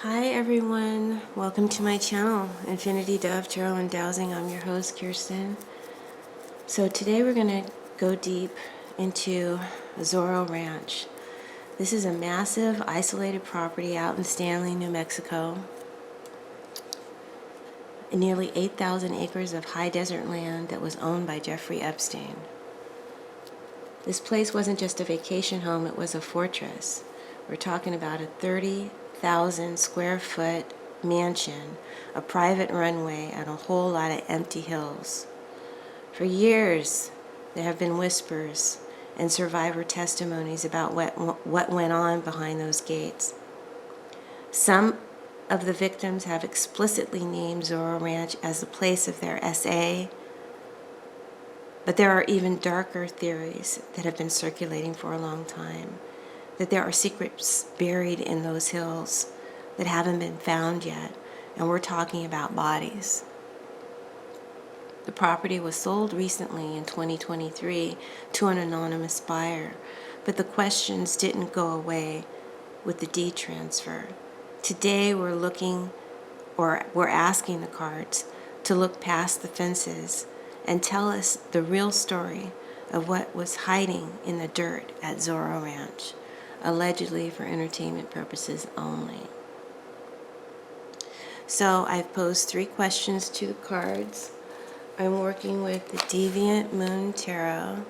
Hi everyone, welcome to my channel, Infinity Dove Tarot and Dowsing. I'm your host, Kirsten. So today we're going to go deep into Zorro Ranch. This is a massive, isolated property out in Stanley, New Mexico. Nearly 8,000 acres of high desert land that was owned by Jeffrey Epstein. This place wasn't just a vacation home, it was a fortress. We're talking about a 30,000 square foot mansion, a private runway, and a whole lot of empty hills. For years, there have been whispers and survivor testimonies about what went on behind those gates. Some of the victims have explicitly named Zorro Ranch as the place of their SA, but there are even darker theories that have been circulating for a long time, that there are secrets buried in those hills that haven't been found yet, and we're talking about bodies. The property was sold recently in 2023 to an anonymous buyer, but the questions didn't go away with the deed transfer. Today we're asking the cards to look past the fences and tell us the real story of what was hiding in the dirt at Zorro Ranch, allegedly for entertainment purposes only. So I've posed 3 questions to the cards. I'm working with the Deviant Moon Tarot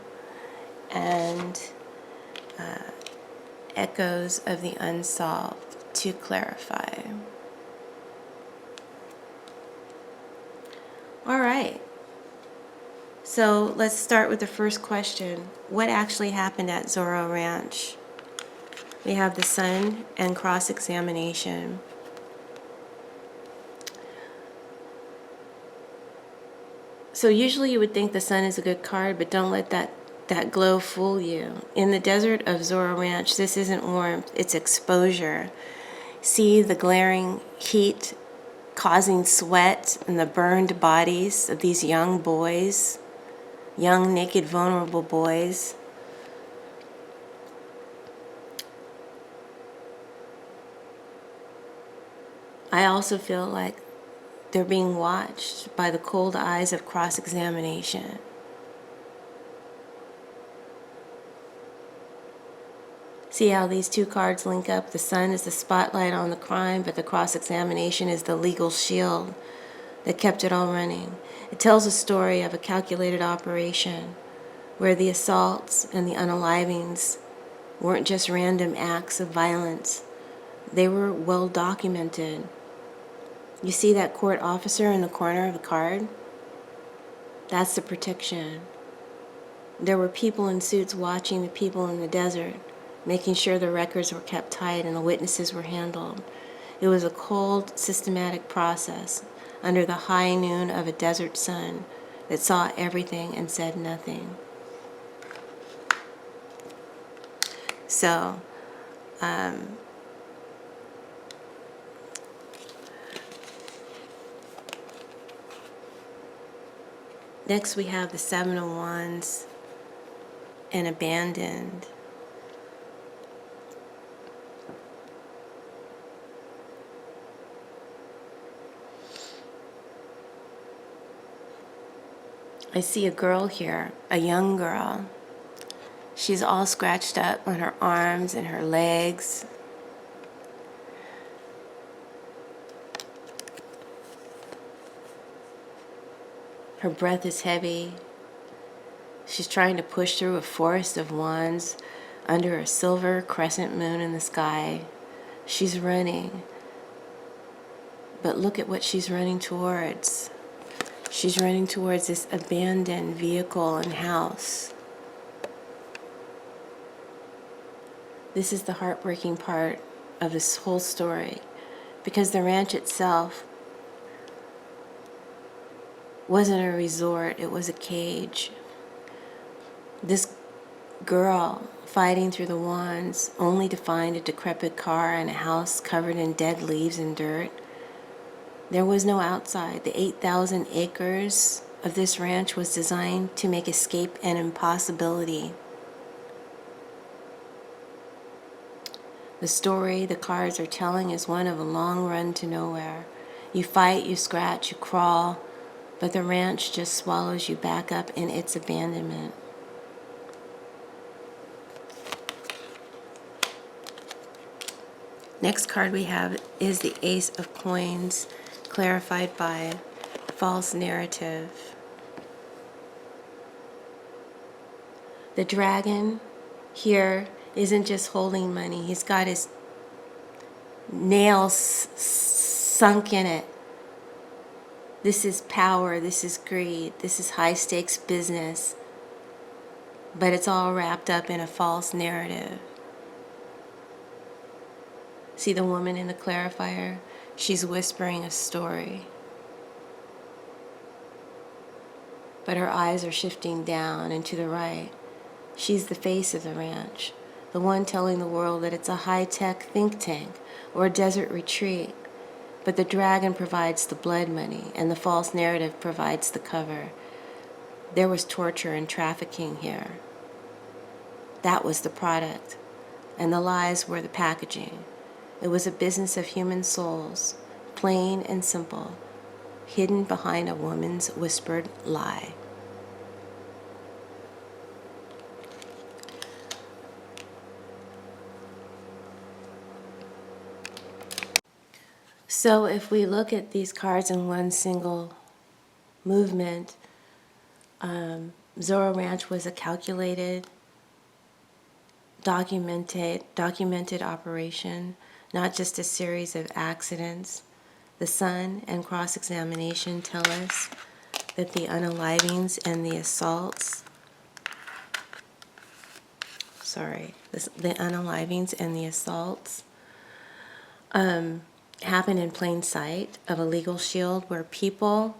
and Echoes of the Unsolved to clarify. All right. So let's start with the first question. What actually happened at Zorro Ranch? We have the Sun and cross-examination. So usually you would think the Sun is a good card, but don't let that glow fool you. In the desert of Zorro Ranch, this isn't warmth, it's exposure. See the glaring heat causing sweat and the burned bodies of these young boys, young, naked, vulnerable boys. I also feel like they're being watched by the cold eyes of cross-examination. See how these 2 cards link up? The Sun is the spotlight on the crime, but the cross-examination is the legal shield that kept it all running. It tells a story of a calculated operation where the assaults and the unalivings weren't just random acts of violence. They were well documented. You see that court officer in the corner of the card? That's the protection. There were people in suits watching the people in the desert, making sure the records were kept tight and the witnesses were handled. It was a cold, systematic process under the high noon of a desert sun that saw everything and said nothing. So, next we have the 7 of Wands and abandoned. I see a girl here, a young girl. She's all scratched up on her arms and her legs. Her breath is heavy. She's trying to push through a forest of wands under a silver crescent moon in the sky. She's running. But look at what she's running towards. She's running towards this abandoned vehicle and house. This is the heartbreaking part of this whole story, because the ranch itself wasn't a resort, it was a cage. This girl fighting through the wands only to find a decrepit car and a house covered in dead leaves and dirt. There was no outside. The 8,000 acres of this ranch was designed to make escape an impossibility. The story the cards are telling is one of a long run to nowhere. You fight, you scratch, you crawl, but the ranch just swallows you back up in its abandonment. Next card we have is the Ace of Coins, clarified by false narrative. The dragon here isn't just holding money. He's got his nails sunk in it. This is power, this is greed, this is high stakes business, but it's all wrapped up in a false narrative. See the woman in the clarifier? She's whispering a story, but her eyes are shifting down and to the right. She's the face of the ranch, the one telling the world that it's a high-tech think tank or a desert retreat. But the dragon provides the blood money, and the false narrative provides the cover. There was torture and trafficking here. That was the product, and the lies were the packaging. It was a business of human souls, plain and simple, hidden behind a woman's whispered lie. So if we look at these cards in one single movement, Zorro Ranch was a calculated, documented operation, not just a series of accidents. The Sun and cross-examination tell us that the unalivings and the assaults, the unalivings and the assaults happened in plain sight of a legal shield where people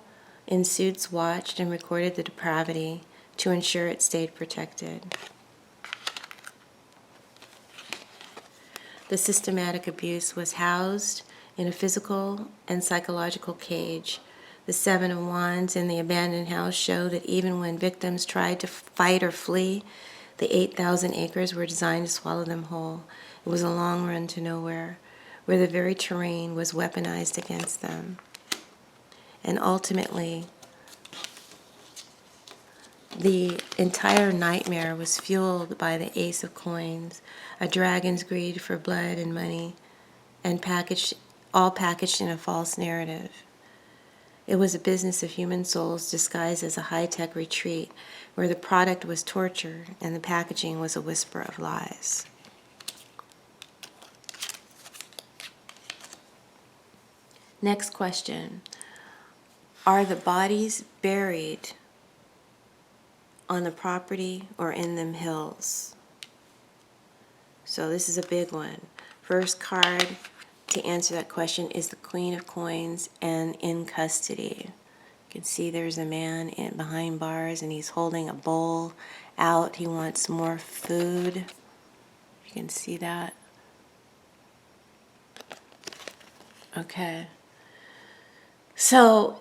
in suits watched and recorded the depravity to ensure it stayed protected. The systematic abuse was housed in a physical and psychological cage. The Seven of Wands in the abandoned house show that even when victims tried to fight or flee, the 8,000 acres were designed to swallow them whole. It was a long run to nowhere, where the very terrain was weaponized against them. And ultimately, the entire nightmare was fueled by the Ace of Coins, a dragon's greed for blood and money, and all packaged in a false narrative. It was a business of human souls disguised as a high-tech retreat, where the product was torture and the packaging was a whisper of lies. Next question. Are the bodies buried on the property or in them hills? So this is a big one. First card to answer that question is the Queen of Coins and in custody. You can see there's a man behind bars and he's holding a bowl out. He wants more food. You can see that. Okay. So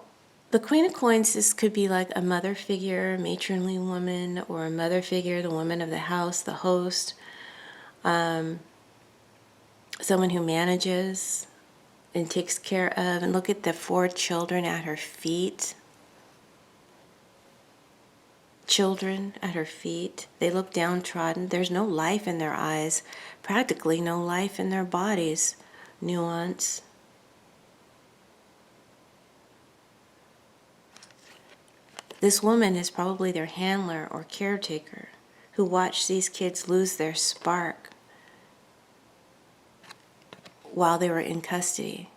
the Queen of Coins, this could be like a mother figure, matronly woman, or a mother figure, the woman of the house, the host, someone who manages and takes care of. And look at the 4 children at her feet. Children at her feet. They look downtrodden. There's no life in their eyes, practically no life in their bodies. Nuance. This woman is probably their handler or caretaker who watched these kids lose their spark while they were in custody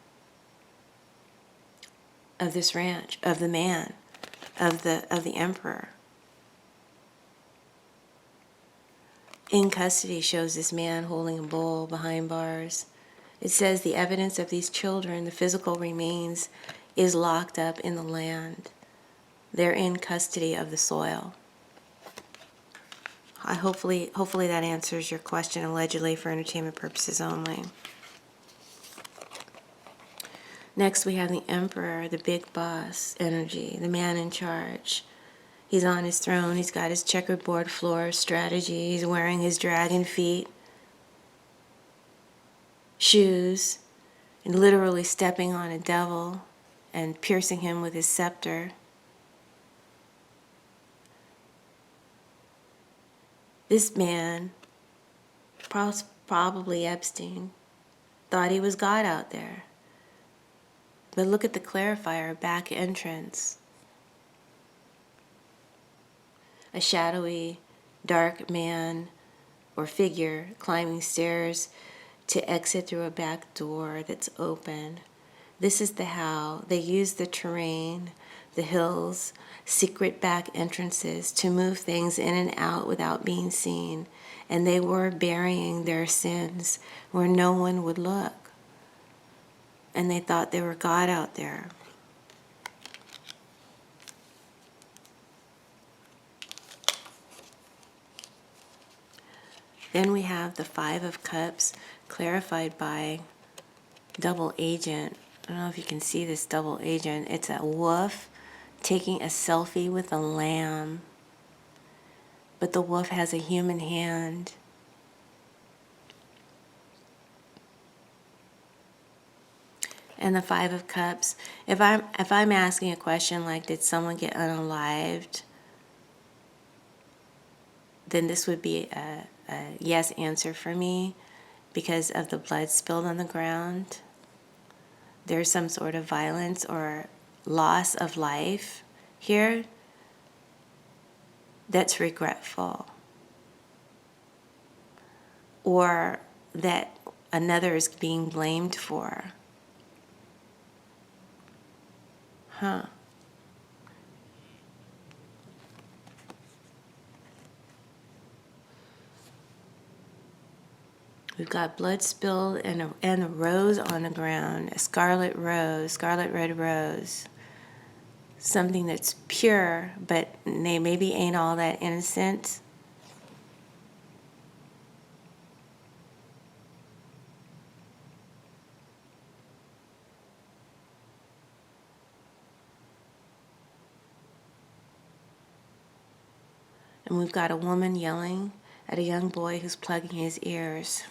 of this ranch, of the man, of the emperor. In custody shows this man holding a bowl behind bars. It says the evidence of these children, the physical remains, is locked up in the land. They're in custody of the soil. Hopefully that answers your question, allegedly for entertainment purposes only. Next we have the Emperor, the big boss energy, the man in charge. He's on his throne, he's got his checkerboard floor strategy, he's wearing his dragon feet. shoes and literally stepping on a devil and piercing him with his scepter. This man, probably Epstein, thought he was God out there. But look at the clarifier, back entrance. A shadowy, dark man or figure climbing stairs to exit through a back door that's open. This is the how. They use the terrain, the hills, secret back entrances to move things in and out without being seen. And they were burying their sins where no one would look. And they thought they were God out there. Then we have the Five of Cups, clarified by double agent. I don't know if you can see this double agent. It's a wolf taking a selfie with a lamb. But the wolf has a human hand. And the Five of Cups. If I'm asking a question like, did someone get unalived? Then this would be a yes answer for me because of the blood spilled on the ground. There's some sort of violence or loss of life here that's regretful, or that another is being blamed for. We've got blood spilled and a rose on the ground, a scarlet rose, scarlet red rose. Something that's pure, but they maybe ain't all that innocent. And we've got a woman yelling at a young boy who's plugging his ears.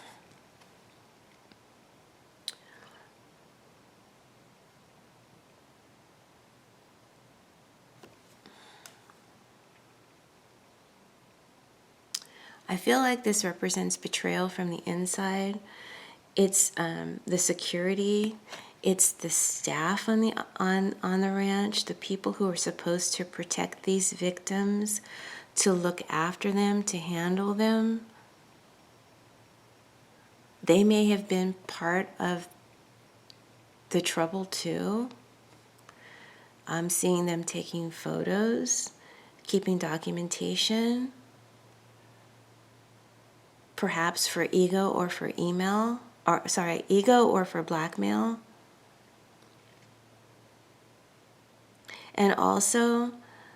I feel like this represents betrayal from the inside. It's the security. It's the staff on the ranch, the people who are supposed to protect these victims, to look after them, to handle them. They may have been part of the trouble too. I'm seeing them taking photos, keeping documentation. Perhaps for ego or for ego or for blackmail. And also,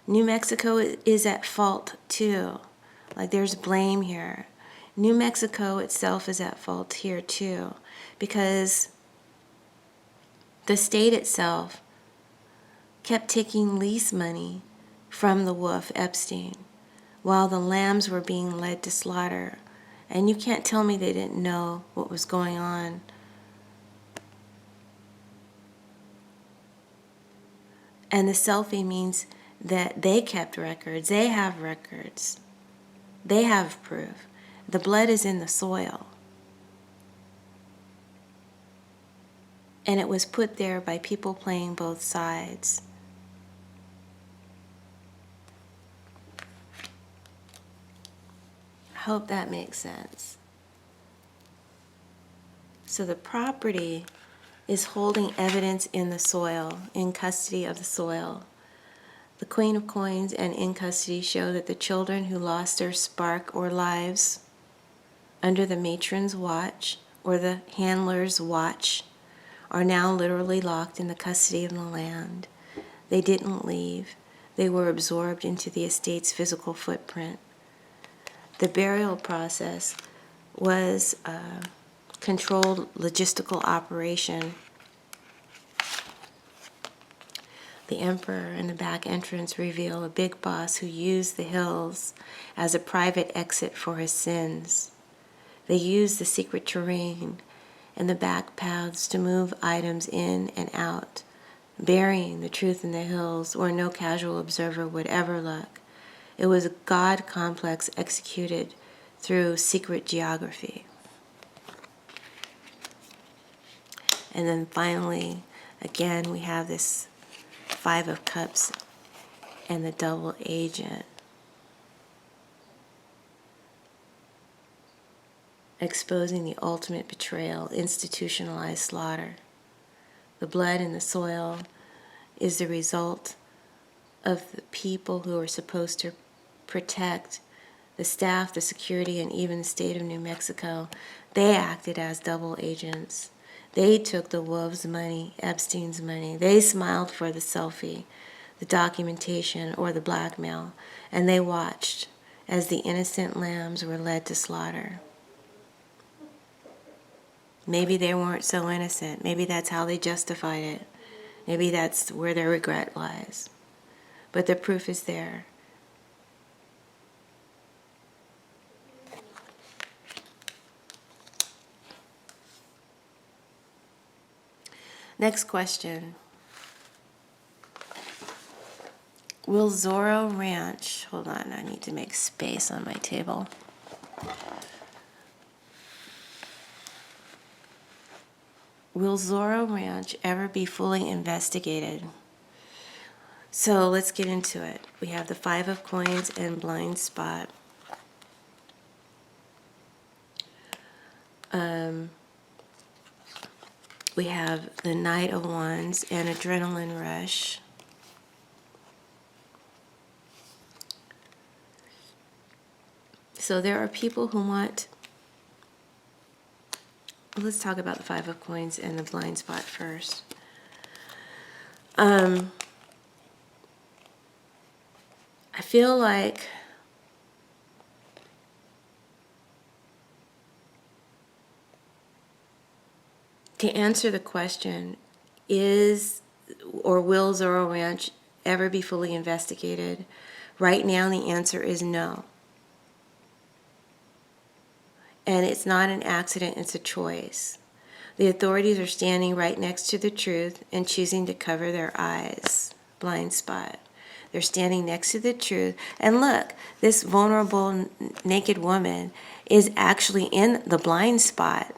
New Mexico is at fault too. Like there's blame here. New Mexico itself is at fault here too, because the state itself kept taking lease money from the wolf Epstein while the lambs were being led to slaughter. And you can't tell me they didn't know what was going on. And the selfie means that they kept records. They have records. They have proof. The blood is in the soil. And it was put there by people playing both sides. I hope that makes sense. So the property is holding evidence in the soil, in custody of the soil. The Queen of Coins and in custody show that the children who lost their spark or lives under the matron's watch or the handler's watch are now literally locked in the custody of the land. They didn't leave. They were absorbed into the estate's physical footprint. The burial process was a controlled logistical operation. The emperor in the back entrance reveal a big boss who used the hills as a private exit for his sins. They used the secret terrain and the back paths to move items in and out, burying the truth in the hills where no casual observer would ever look. It was a God complex executed through secret geography. And then finally, again, we have this Five of Cups and the double agent, exposing the ultimate betrayal, institutionalized slaughter. The blood in the soil is the result of the people who are supposed to protect the staff, the security, and even the state of New Mexico. They acted as double agents. They took the wolves' money, Epstein's money. They smiled for the selfie, the documentation, or the blackmail, and they watched as the innocent lambs were led to slaughter. Maybe they weren't so innocent. Maybe that's how they justified it. Maybe that's where their regret lies. But the proof is there. Next question. Will Zorro Ranch, hold on, I need to make space on my table. Will Zorro Ranch ever be fully investigated? So let's get into it. We have the Five of Coins and Blind Spot. We have the Knight of Wands and Adrenaline Rush. So there are people who want... Let's talk about the Five of Coins and the Blind Spot first. I feel like to answer the question, is or will Zorro Ranch ever be fully investigated? Right now, the answer is no. And it's not an accident, it's a choice. The authorities are standing right next to the truth and choosing to cover their eyes. Blind spot. They're standing next to the truth. And look, this vulnerable, naked woman is actually in the blind spot.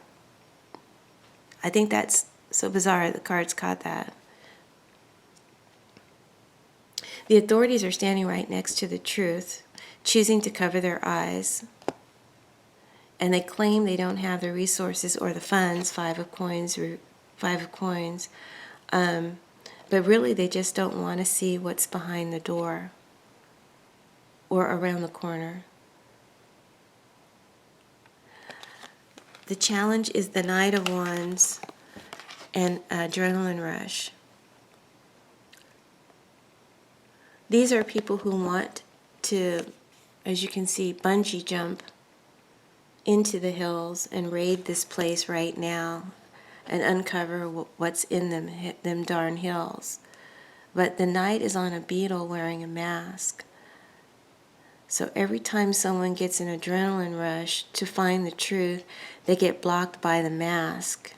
I think that's so bizarre. The cards caught that. The authorities are standing right next to the truth, choosing to cover their eyes. And they claim they don't have the resources or the funds, Five of Coins. But really they just don't want to see what's behind the door or around the corner. The challenge is the Knight of Wands and Adrenaline Rush. These are people who want to, as you can see, bungee jump into the hills and raid this place right now and uncover what's in them darn hills. But the knight is on a beetle wearing a mask. So every time someone gets an adrenaline rush to find the truth, they get blocked by the mask.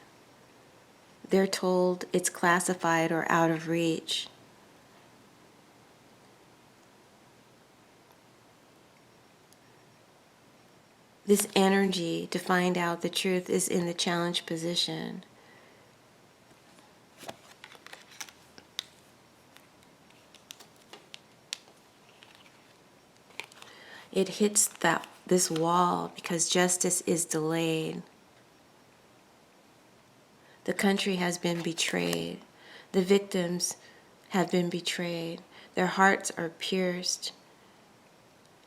They're told it's classified or out of reach. This energy to find out the truth is in the challenge position. It hits this wall because justice is delayed. The country has been betrayed. The victims have been betrayed. Their hearts are pierced.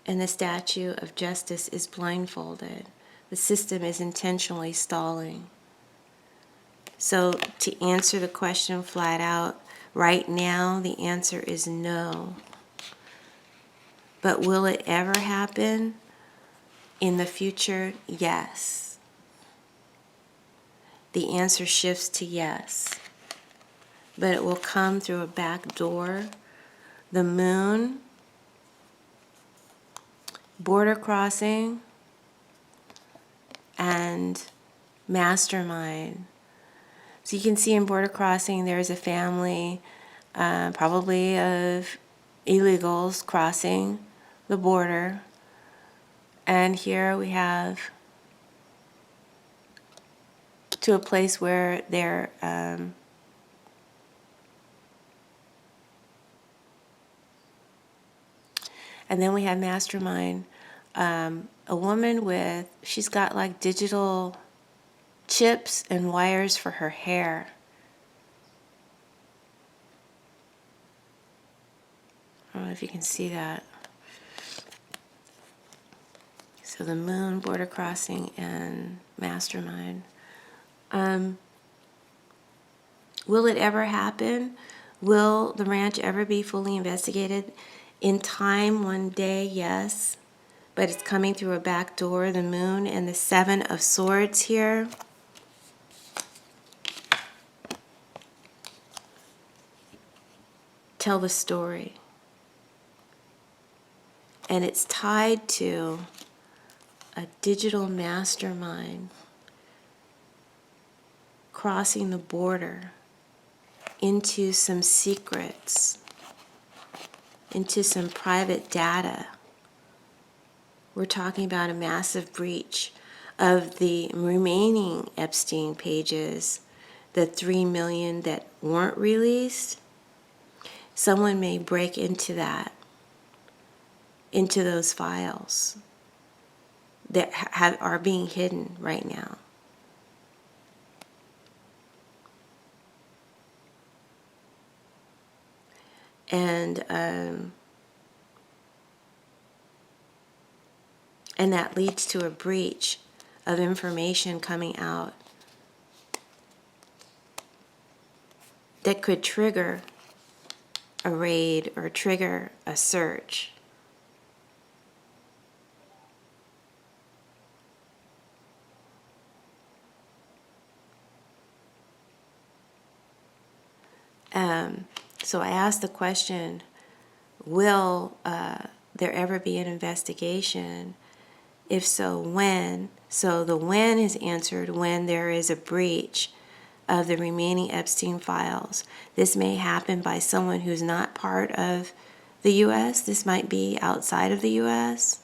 And the statue of justice is blindfolded. The system is intentionally stalling. So to answer the question flat out, right now the answer is no. But will it ever happen? In the future, yes. The answer shifts to yes. But it will come through a back door. The moon, border crossing, and mastermind. So you can see in border crossing there's a family, probably of illegals crossing the border. And here we have to a place where they're and then we have mastermind, a woman with, she's got like digital chips and wires for her hair. I don't know if you can see that. So the moon, border crossing, and mastermind. Will it ever happen? Will the ranch ever be fully investigated? In time, one day, yes. But it's coming through a back door, the moon, and the Seven of Swords here. Tell the story. And it's tied to a digital mastermind crossing the border into some secrets, into some private data. We're talking about a massive breach of the remaining Epstein pages, the 3 million that weren't released. Someone may break into that, into those files that are being hidden right now. And that leads to a breach of information coming out that could trigger a raid or trigger a search. So I asked the question, will there ever be an investigation? If so, when? So the when is answered when there is a breach of the remaining Epstein files. This may happen by someone who's not part of the U.S. This might be outside of the U.S.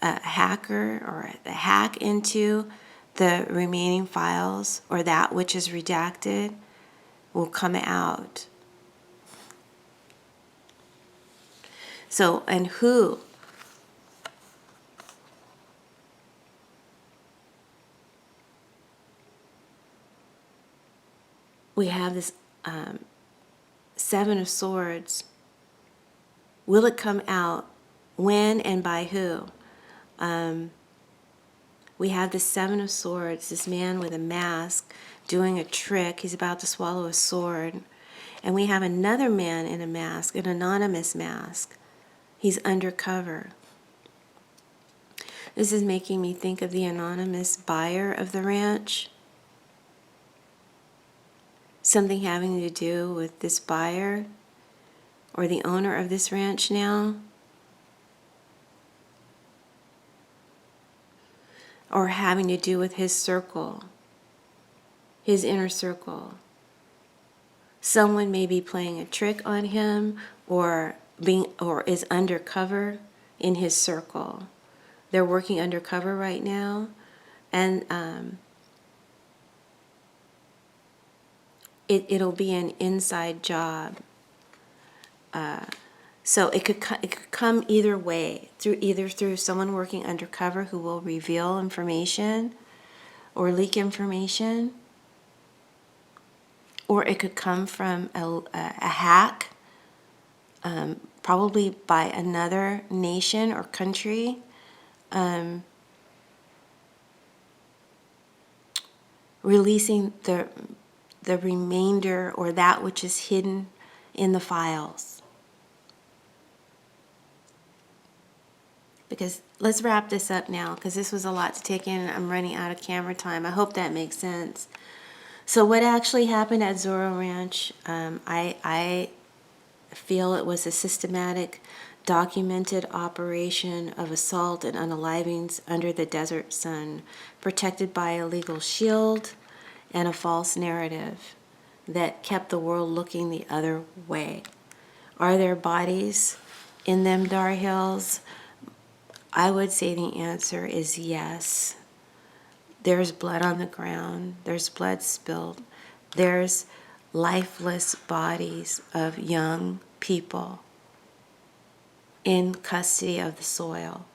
A hacker or a hack into the remaining files, or that which is redacted, will come out. So, and who? We have this Seven of Swords. Will it come out? When and by who? We have the Seven of Swords, this man with a mask doing a trick. He's about to swallow a sword. And we have another man in a mask, an anonymous mask. He's undercover. This is making me think of the anonymous buyer of the ranch. Something having to do with this buyer or the owner of this ranch now. Or having to do with his circle, his inner circle. Someone may be playing a trick on him or is undercover in his circle. They're working undercover right now, and it'll be an inside job. So it could come either way, through someone working undercover who will reveal information or leak information, or it could come from a hack, probably by another nation or country, releasing the remainder or that which is hidden in the files. Because let's wrap this up now, because this was a lot to take in and I'm running out of camera time. I hope that makes sense. So what actually happened at Zorro Ranch, I feel it was a systematic documented operation of assault and unalivings under the desert sun, protected by a legal shield and a false narrative that kept the world looking the other way. Are there bodies in them Dar Hills? I would say the answer is yes. There's blood on the ground. There's blood spilled. There's lifeless bodies of young people in custody of the soil.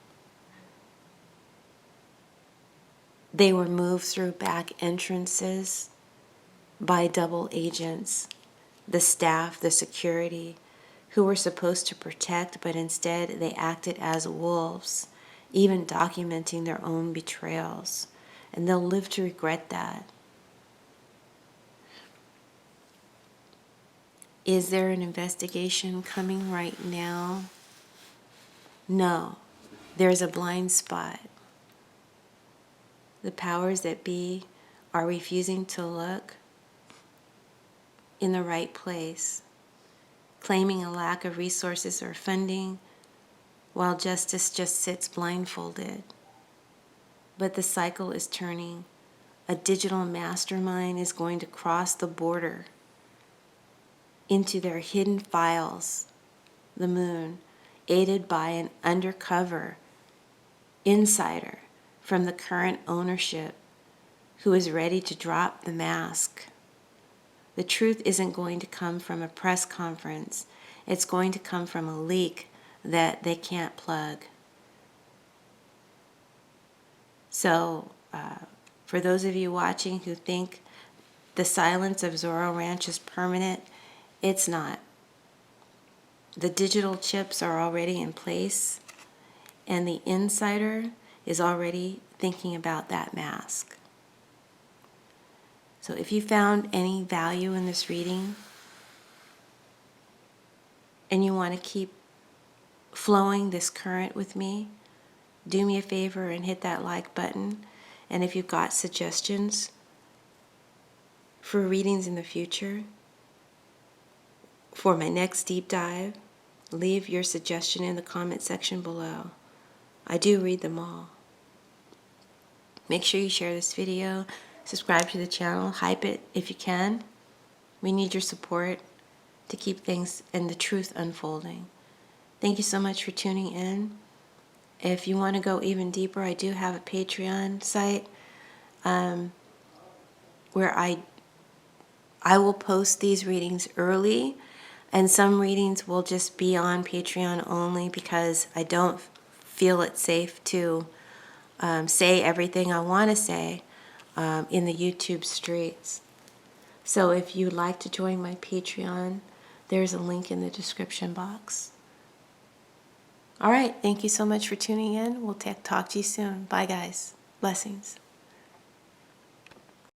They were moved through back entrances by double agents, the staff, the security, who were supposed to protect, but instead they acted as wolves, even documenting their own betrayals. And they'll live to regret that. Is there an investigation coming right now? No. There's a blind spot. The powers that be are refusing to look in the right place, claiming a lack of resources or funding, while justice just sits blindfolded. But the cycle is turning. A digital mastermind is going to cross the border into their hidden files, the moon, aided by an undercover insider from the current ownership who is ready to drop the mask. The truth isn't going to come from a press conference. It's going to come from a leak that they can't plug. So, for those of you watching who think the silence of Zorro Ranch is permanent, it's not. The digital chips are already in place, and the insider is already thinking about that mask. So if you found any value in this reading and you want to keep flowing this current with me, do me a favor and hit that like button. And if you've got suggestions for readings in the future, for my next deep dive, leave your suggestion in the comment section below. I do read them all. Make sure you share this video, subscribe to the channel, hype it if you can. We need your support to keep things and the truth unfolding. Thank you so much for tuning in. If you want to go even deeper, I do have a Patreon site where I will post these readings early, and some readings will just be on Patreon only because I don't feel it safe to say everything I want to say in the YouTube streets. So if you'd like to join my Patreon, there's a link in the description box. All right, thank you so much for tuning in. We'll talk to you soon. Bye, guys. Blessings.